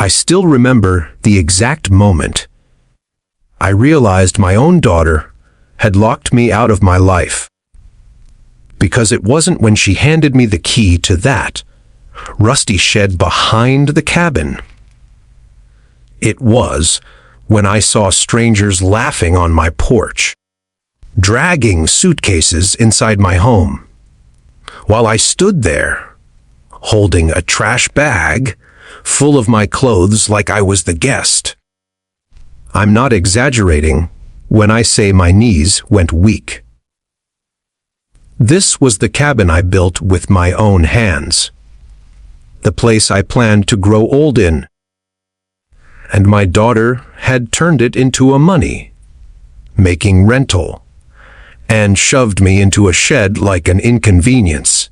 I still remember the exact moment I realized my own daughter had locked me out of my life. Because it wasn't when she handed me the key to that rusty shed behind the cabin. It was when I saw strangers laughing on my porch, dragging suitcases inside my home, while I stood there, holding a trash bag full of my clothes like I was the guest. I'm not exaggerating when I say my knees went weak. This was the cabin I built with my own hands, the place I planned to grow old in. And my daughter had turned it into a money-making rental and shoved me into a shed like an inconvenience.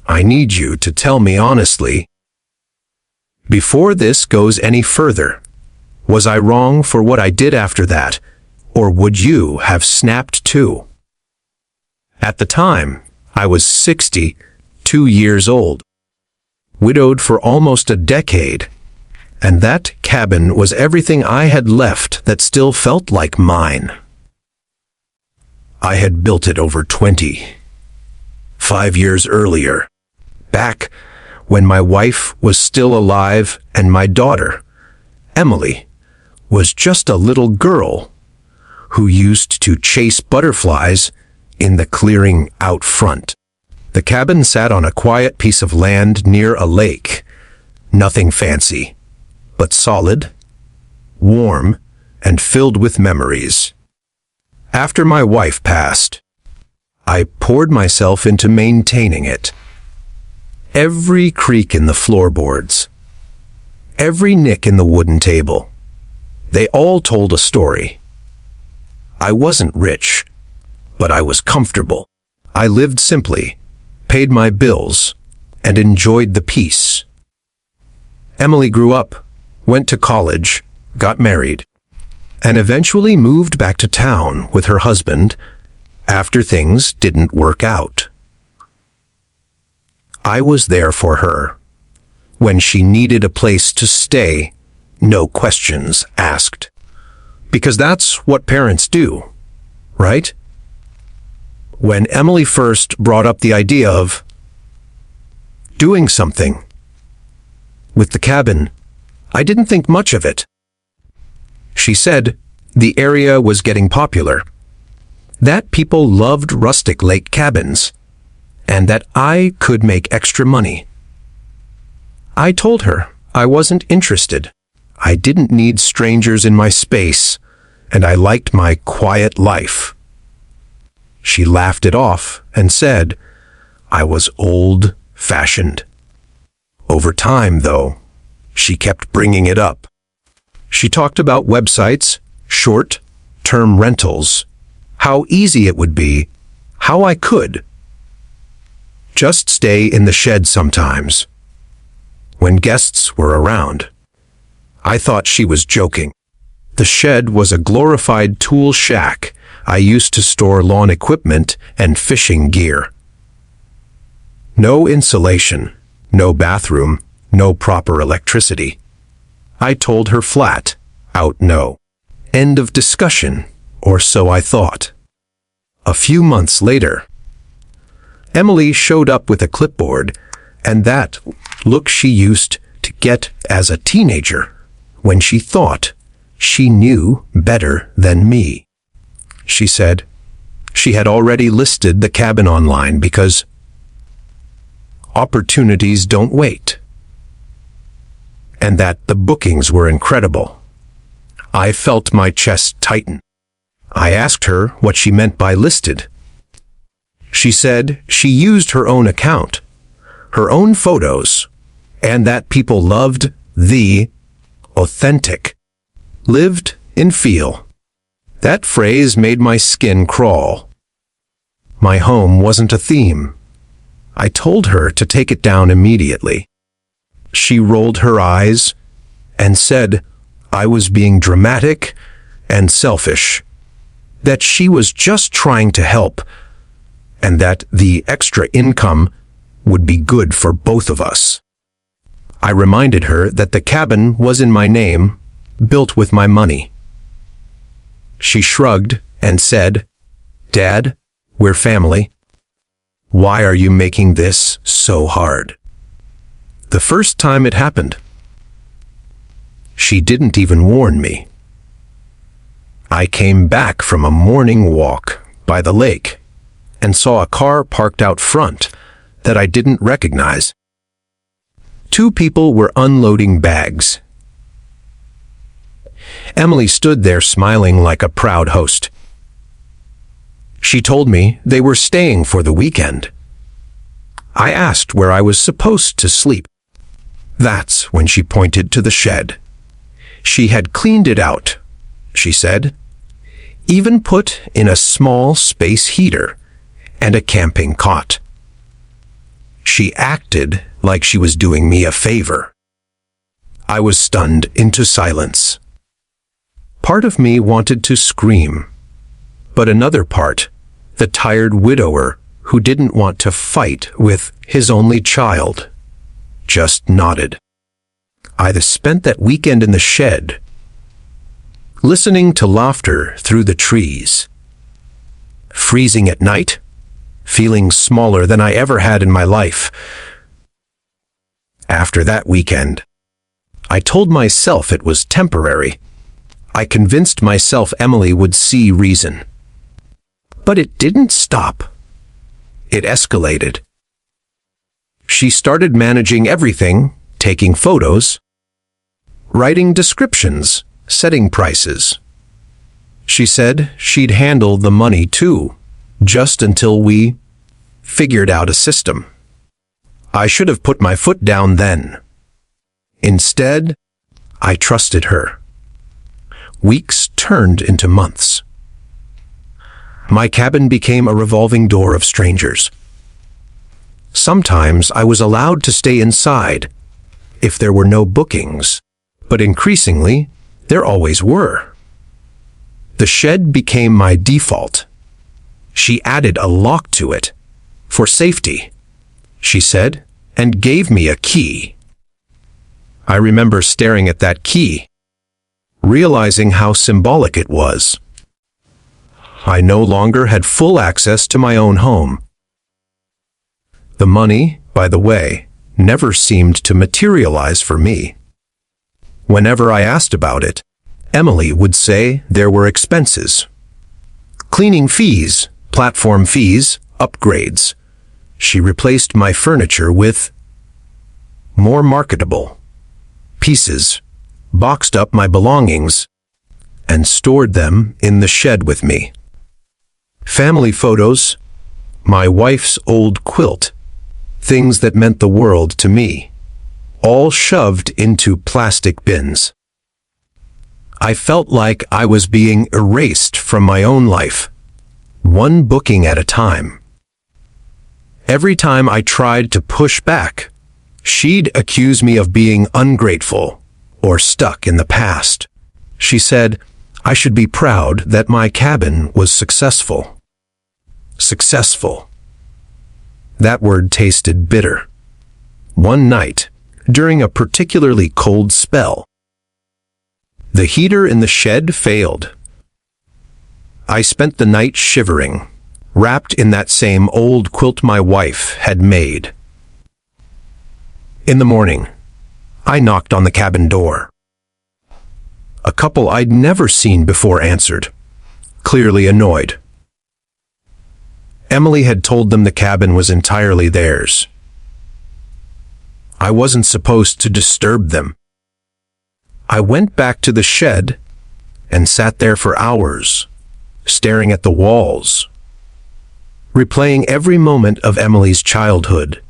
I need you to tell me honestly, before this goes any further, was I wrong for what I did after that, or would you have snapped too? At the time, I was 62 years old, widowed for almost a decade, and that cabin was everything I had left that still felt like mine. I had built it over 25 years earlier, back when my wife was still alive and my daughter, Emily, was just a little girl who used to chase butterflies in the clearing out front. The cabin sat on a quiet piece of land near a lake. Nothing fancy, but solid, warm, and filled with memories. After my wife passed, I poured myself into maintaining it. Every creak in the floorboards, every nick in the wooden table, they all told a story. I wasn't rich, but I was comfortable. I lived simply, paid my bills, and enjoyed the peace. Emily grew up, went to college, got married, and eventually moved back to town with her husband after things didn't work out. I was there for her when she needed a place to stay, no questions asked. Because that's what parents do, right? When Emily first brought up the idea of doing something with the cabin, I didn't think much of it. She said the area was getting popular, that people loved rustic lake cabins, and that I could make extra money. I told her I wasn't interested. I didn't need strangers in my space, and I liked my quiet life. She laughed it off and said I was old-fashioned. Over time, though, she kept bringing it up. She talked about websites, short-term rentals, how easy it would be, how I could just stay in the shed sometimes, when guests were around. I thought she was joking. The shed was a glorified tool shack I used to store lawn equipment and fishing gear. No insulation, no bathroom, no proper electricity. I told her flat out no. End of discussion, or so I thought. A few months later, Emily showed up with a clipboard and that look she used to get as a teenager when she thought she knew better than me. She said she had already listed the cabin online because opportunities don't wait, and that the bookings were incredible. I felt my chest tighten. I asked her what she meant by listed. She said she used her own account, her own photos, and that people loved the authentic, lived in feel. That phrase made my skin crawl. My home wasn't a theme. I told her to take it down immediately. She rolled her eyes and said I was being dramatic and selfish, that she was just trying to help, and that the extra income would be good for both of us. I reminded her that the cabin was in my name, built with my money. She shrugged and said, "Dad, we're family. Why are you making this so hard?" The first time it happened, she didn't even warn me. I came back from a morning walk by the lake and saw a car parked out front that I didn't recognize. Two people were unloading bags. Emily stood there smiling like a proud host. She told me they were staying for the weekend. I asked where I was supposed to sleep. That's when she pointed to the shed. She had cleaned it out, she said, even put in a small space heater and a camping cot. She acted like she was doing me a favor. I was stunned into silence. Part of me wanted to scream, but another part, the tired widower who didn't want to fight with his only child, just nodded. I spent that weekend in the shed, listening to laughter through the trees, freezing at night, feeling smaller than I ever had in my life. After that weekend, I told myself it was temporary. I convinced myself Emily would see reason. But it didn't stop. It escalated. She started managing everything, taking photos, writing descriptions, setting prices. She said she'd handle the money too, just until we figured out a system. I should have put my foot down then. Instead, I trusted her. Weeks turned into months. My cabin became a revolving door of strangers. Sometimes I was allowed to stay inside if there were no bookings, but increasingly, there always were. The shed became my default. She added a lock to it, for safety, she said, and gave me a key. I remember staring at that key, realizing how symbolic it was. I no longer had full access to my own home. The money, by the way, never seemed to materialize for me. Whenever I asked about it, Emily would say there were expenses. Cleaning fees, platform fees, upgrades. She replaced my furniture with more marketable pieces, boxed up my belongings, and stored them in the shed with me. Family photos, my wife's old quilt, things that meant the world to me, all shoved into plastic bins. I felt like I was being erased from my own life, one booking at a time. Every time I tried to push back, she'd accuse me of being ungrateful or stuck in the past. She said I should be proud that my cabin was successful. Successful. That word tasted bitter. One night, during a particularly cold spell, the heater in the shed failed. I spent the night shivering, wrapped in that same old quilt my wife had made. In the morning, I knocked on the cabin door. A couple I'd never seen before answered, clearly annoyed. Emily had told them the cabin was entirely theirs. I wasn't supposed to disturb them. I went back to the shed and sat there for hours, staring at the walls, replaying every moment of Emily's childhood,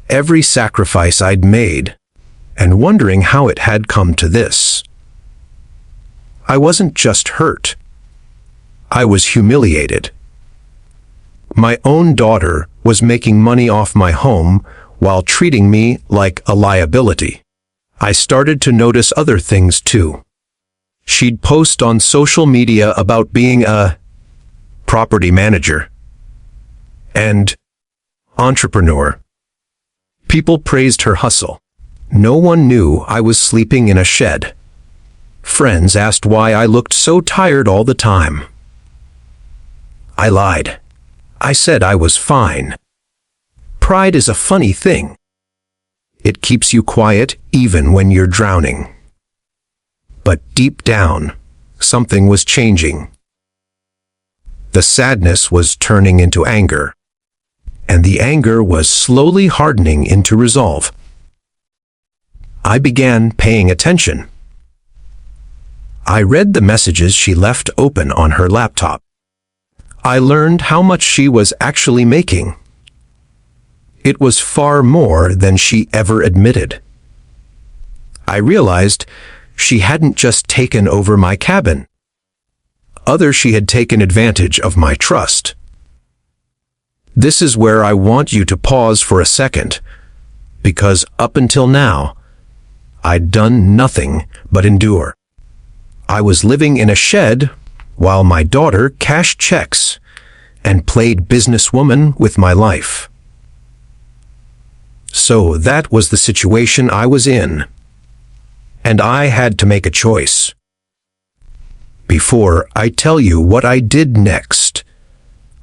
every sacrifice I'd made, and wondering how it had come to this. I wasn't just hurt. I was humiliated. My own daughter was making money off my home while treating me like a liability. I started to notice other things too. She'd post on social media about being a property manager and entrepreneur. People praised her hustle, no one knew I was sleeping in a shed. Friends asked why I looked so tired all the time. I lied. I said I was fine. Pride is a funny thing. It keeps you quiet even when you're drowning. But deep down, something was changing. The sadness was turning into anger, and the anger was slowly hardening into resolve. I began paying attention. I read the messages she left open on her laptop. I learned how much she was actually making. It was far more than she ever admitted. I realized she hadn't just taken over my cabin. She had taken advantage of my trust. This is where I want you to pause for a second, because up until now, I'd done nothing but endure. I was living in a shed while my daughter cashed checks and played businesswoman with my life. So that was the situation I was in, and I had to make a choice. Before I tell you what I did next,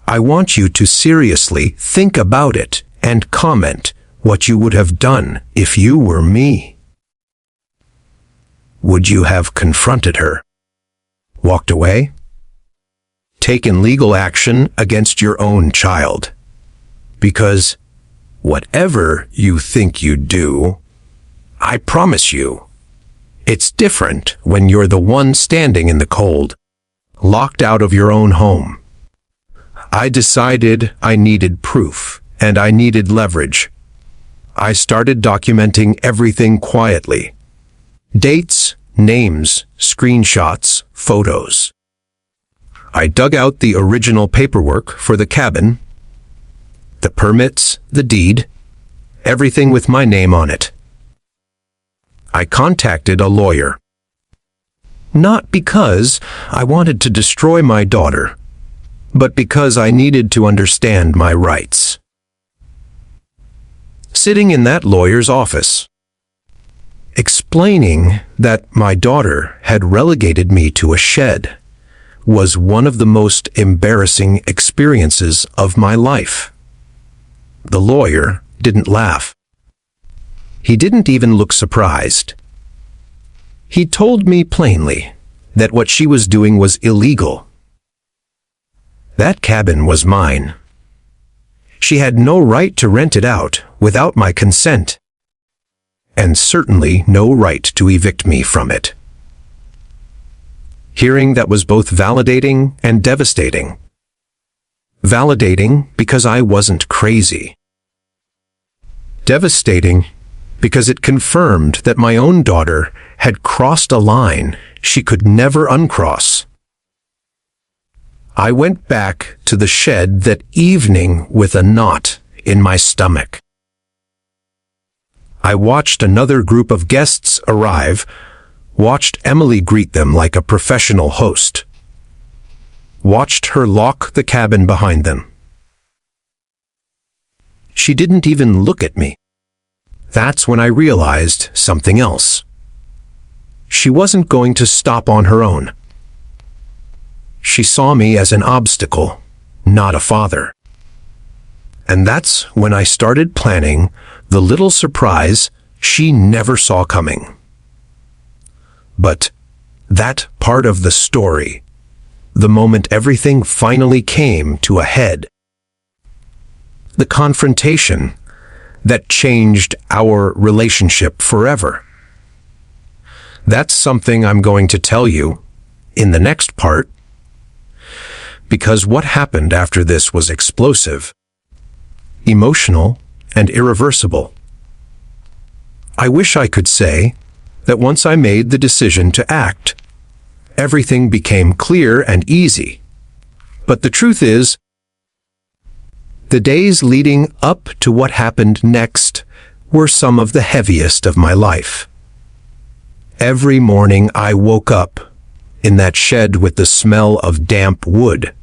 I want you to seriously think about it and comment what you would have done if you were me. Would you have confronted her? Walked away? Taken legal action against your own child? Because whatever you think you do, I promise you, it's different when you're the one standing in the cold, locked out of your own home. I decided I needed proof, and I needed leverage. I started documenting everything quietly. Dates, names, screenshots, photos. I dug out the original paperwork for the cabin, the permits, the deed, everything with my name on it. I contacted a lawyer. Not because I wanted to destroy my daughter, but because I needed to understand my rights. Sitting in that lawyer's office, explaining that my daughter had relegated me to a shed was one of the most embarrassing experiences of my life. The lawyer didn't laugh. He didn't even look surprised. He told me plainly that what she was doing was illegal. That cabin was mine. She had no right to rent it out without my consent, and certainly no right to evict me from it. Hearing that was both validating and devastating. Validating because I wasn't crazy. Devastating because it confirmed that my own daughter had crossed a line she could never uncross. I went back to the shed that evening with a knot in my stomach. I watched another group of guests arrive, watched Emily greet them like a professional host, watched her lock the cabin behind them. She didn't even look at me. That's when I realized something else. She wasn't going to stop on her own. She saw me as an obstacle, not a father. And that's when I started planning the little surprise she never saw coming. But that part of the story, the moment everything finally came to a head, the confrontation that changed our relationship forever. That's something I'm going to tell you in the next part, because what happened after this was explosive, emotional, and irreversible. I wish I could say that once I made the decision to act, everything became clear and easy. But the truth is, the days leading up to what happened next were some of the heaviest of my life. Every morning I woke up in that shed with the smell of damp wood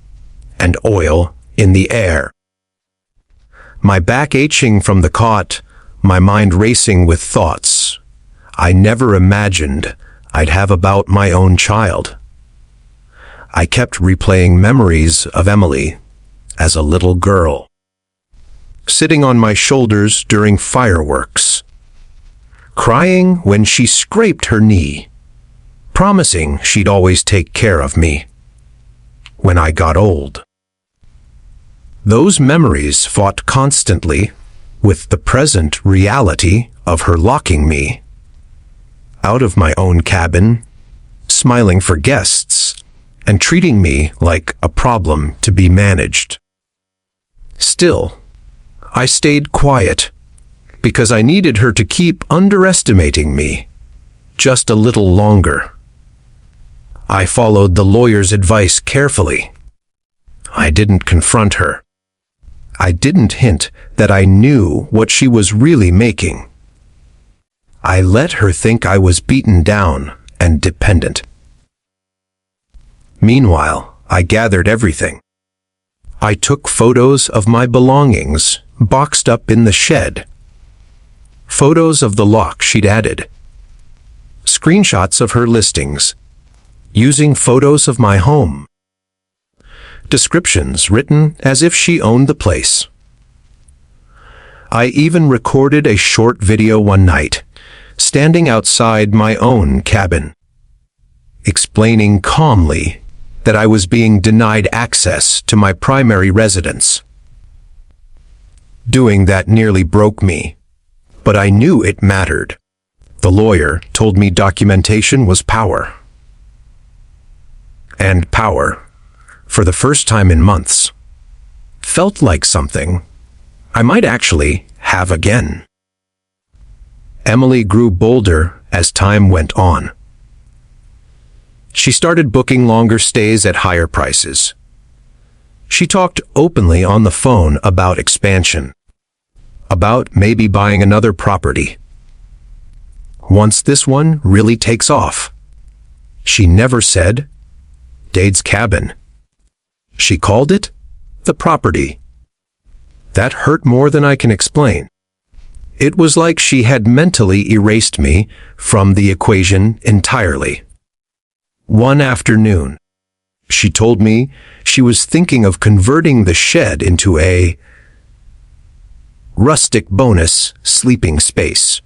and oil in the air. My back aching from the cot, my mind racing with thoughts I never imagined I'd have about my own child. I kept replaying memories of Emily as a little girl, sitting on my shoulders during fireworks, crying when she scraped her knee, promising she'd always take care of me when I got old. Those memories fought constantly with the present reality of her locking me out of my own cabin, smiling for guests, and treating me like a problem to be managed. Still, I stayed quiet because I needed her to keep underestimating me just a little longer. I followed the lawyer's advice carefully. I didn't confront her. I didn't hint that I knew what she was really making. I let her think I was beaten down and dependent. Meanwhile, I gathered everything. I took photos of my belongings boxed up in the shed, photos of the lock she'd added, screenshots of her listings, using photos of my home, descriptions written as if she owned the place. I even recorded a short video one night, standing outside my own cabin, explaining calmly that I was being denied access to my primary residence. Doing that nearly broke me, but I knew it mattered. The lawyer told me documentation was power. And power, for the first time in months, felt like something I might actually have again. Emily grew bolder as time went on. She started booking longer stays at higher prices. She talked openly on the phone about expansion, about maybe buying another property. Once this one really takes off. She never said, Dade's cabin. She called it the property. That hurt more than I can explain. It was like she had mentally erased me from the equation entirely. One afternoon, she told me she was thinking of converting the shed into a rustic bonus sleeping space,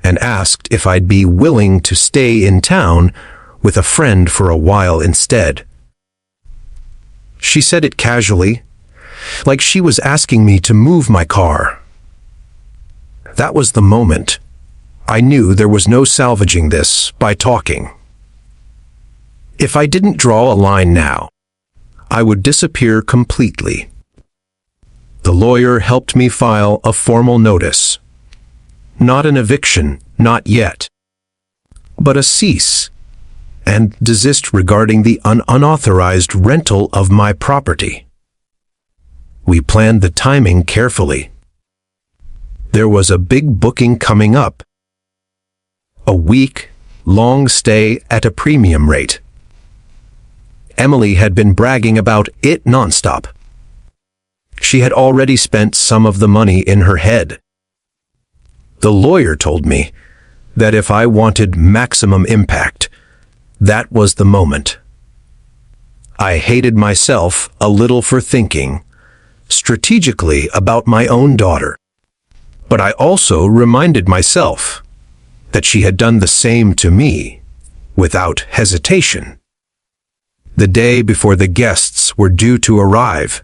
and asked if I'd be willing to stay in town with a friend for a while instead. She said it casually, like she was asking me to move my car. That was the moment I knew there was no salvaging this by talking. If I didn't draw a line now, I would disappear completely. The lawyer helped me file a formal notice. Not an eviction, not yet, but a cease and desist regarding the unauthorized rental of my property. We planned the timing carefully. There was a big booking coming up. A week-long stay at a premium rate. Emily had been bragging about it nonstop. She had already spent some of the money in her head. The lawyer told me that if I wanted maximum impact, that was the moment. I hated myself a little for thinking strategically about my own daughter, but I also reminded myself that she had done the same to me without hesitation. The day before the guests were due to arrive,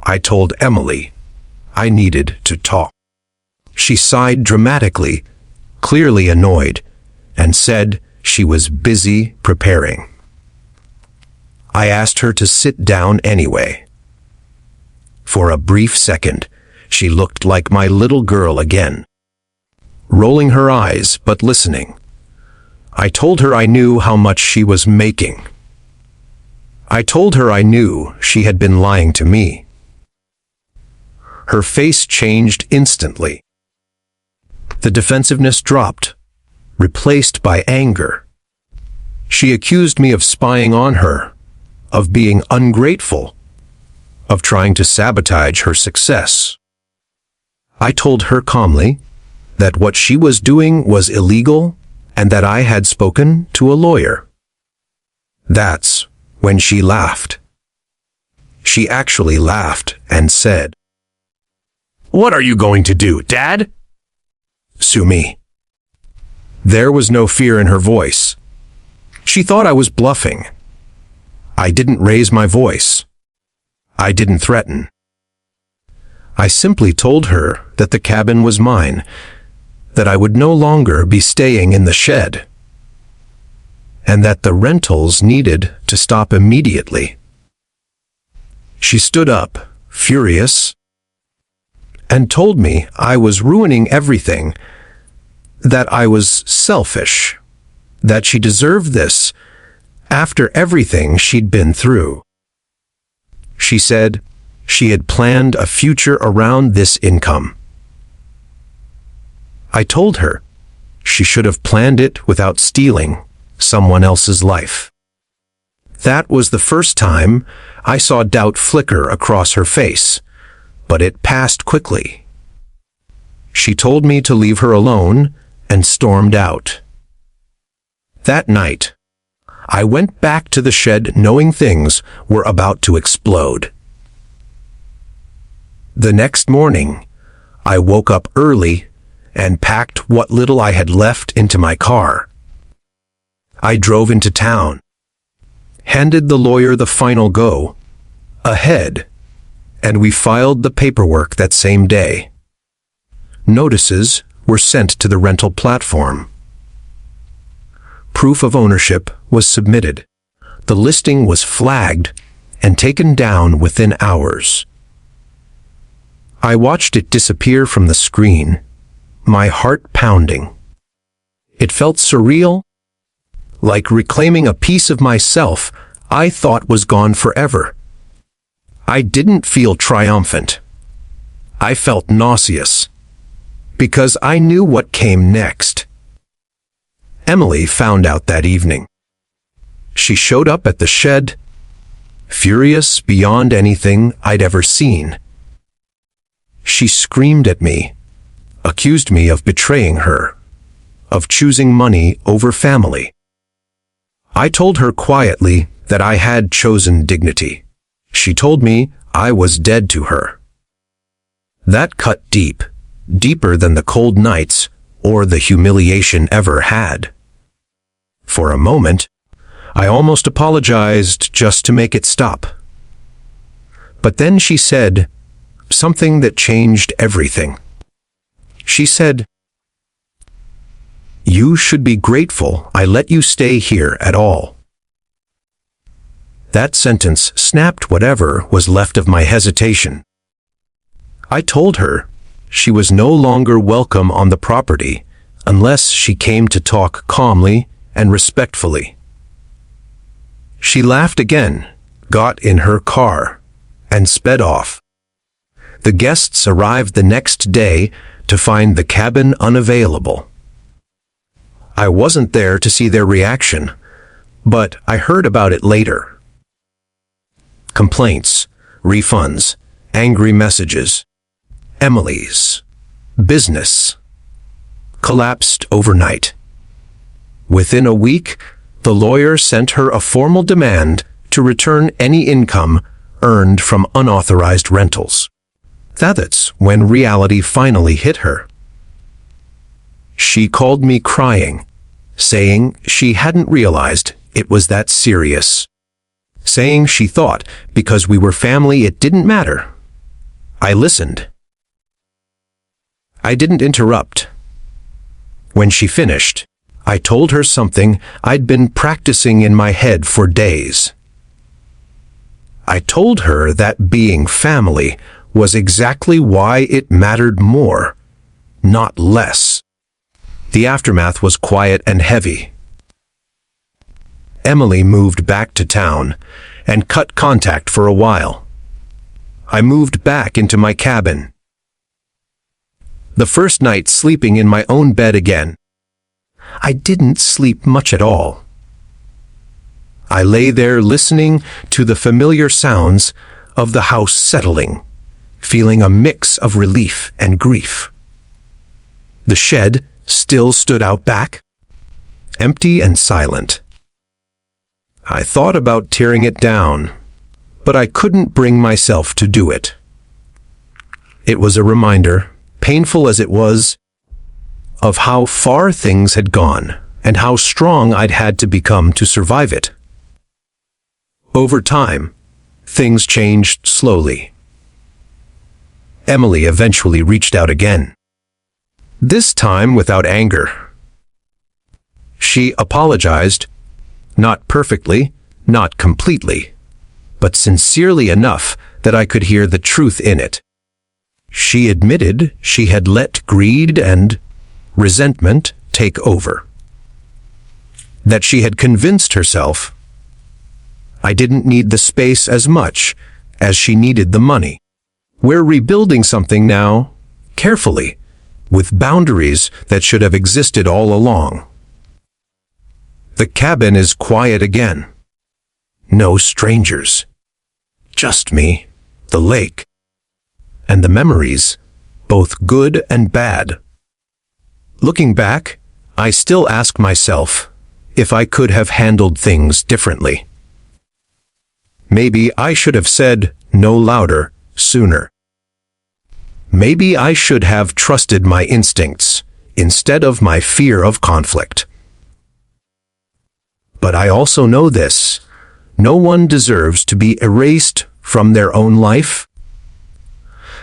I told Emily I needed to talk. She sighed dramatically, clearly annoyed, and said she was busy preparing. I asked her to sit down anyway. For a brief second, she looked like my little girl again, rolling her eyes but listening. I told her I knew how much she was making. I told her I knew she had been lying to me. Her face changed instantly. The defensiveness dropped, replaced by anger. She accused me of spying on her, of being ungrateful, of trying to sabotage her success. I told her calmly that what she was doing was illegal and that I had spoken to a lawyer. That's when she laughed. She actually laughed and said, "What are you going to do, Dad?" Sue me. There was no fear in her voice. She thought I was bluffing. I didn't raise my voice. I didn't threaten. I simply told her that the cabin was mine, that I would no longer be staying in the shed, and that the rentals needed to stop immediately. She stood up, furious, and told me I was ruining everything, that I was selfish, that she deserved this after everything she'd been through. She said she had planned a future around this income. I told her she should have planned it without stealing someone else's life. That was the first time I saw doubt flicker across her face, but it passed quickly. She told me to leave her alone and stormed out. That night, I went back to the shed knowing things were about to explode. The next morning, I woke up early and packed what little I had left into my car. I drove into town, handed the lawyer the final go, ahead, and we filed the paperwork that same day. Notices were sent to the rental platform. Proof of ownership was submitted. The listing was flagged and taken down within hours. I watched it disappear from the screen, my heart pounding. It felt surreal, like reclaiming a piece of myself I thought was gone forever. I didn't feel triumphant. I felt nauseous, because I knew what came next. Emily found out that evening. She showed up at the shed, furious beyond anything I'd ever seen. She screamed at me, accused me of betraying her, of choosing money over family. I told her quietly that I had chosen dignity. She told me I was dead to her. That cut deep, deeper than the cold nights or the humiliation ever had. For a moment, I almost apologized just to make it stop. But then she said something that changed everything. She said, "You should be grateful I let you stay here at all." That sentence snapped whatever was left of my hesitation. I told her she was no longer welcome on the property unless she came to talk calmly and respectfully. She laughed again, got in her car, and sped off. The guests arrived the next day to find the cabin unavailable. I wasn't there to see their reaction, but I heard about it later. Complaints, refunds, angry messages. Emily's business collapsed overnight. Within a week, the lawyer sent her a formal demand to return any income earned from unauthorized rentals. That's when reality finally hit her. She called me crying, saying she hadn't realized it was that serious, saying she thought because we were family it didn't matter. I listened. I didn't interrupt. When she finished, I told her something I'd been practicing in my head for days. I told her that being family was exactly why it mattered more, not less. The aftermath was quiet and heavy. Emily moved back to town and cut contact for a while. I moved back into my cabin. The first night sleeping in my own bed again, I didn't sleep much at all. I lay there listening to the familiar sounds of the house settling, feeling a mix of relief and grief. The shed still stood out back, empty and silent. I thought about tearing it down, but I couldn't bring myself to do it. It was a reminder, painful as it was, of how far things had gone and how strong I'd had to become to survive it. Over time, things changed slowly. Emily eventually reached out again. This time without anger. She apologized, not perfectly, not completely, but sincerely enough that I could hear the truth in it. She admitted she had let greed and resentment take over. That she had convinced herself I didn't need the space as much as she needed the money. We're rebuilding something now, carefully, with boundaries that should have existed all along. The cabin is quiet again. No strangers. Just me, the lake, and the memories, both good and bad. Looking back, I still ask myself if I could have handled things differently. Maybe I should have said no louder sooner. Maybe I should have trusted my instincts instead of my fear of conflict. But I also know this: no one deserves to be erased from their own life,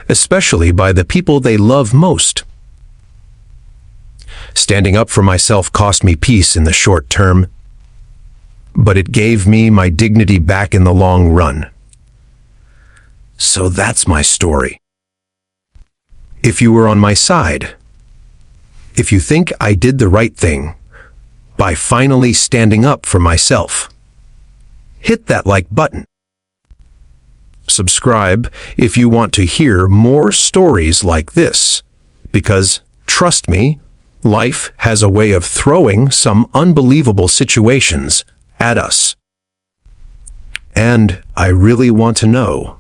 especially by the people they love most. Standing up for myself cost me peace in the short term, but it gave me my dignity back in the long run. So that's my story. If you were on my side, if you think I did the right thing by finally standing up for myself, hit that like button. Subscribe if you want to hear more stories like this, because, trust me, life has a way of throwing some unbelievable situations at us. And I really want to know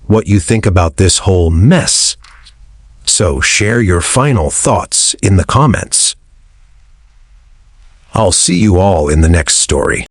what you think about this whole mess. So share your final thoughts in the comments. I'll see you all in the next story.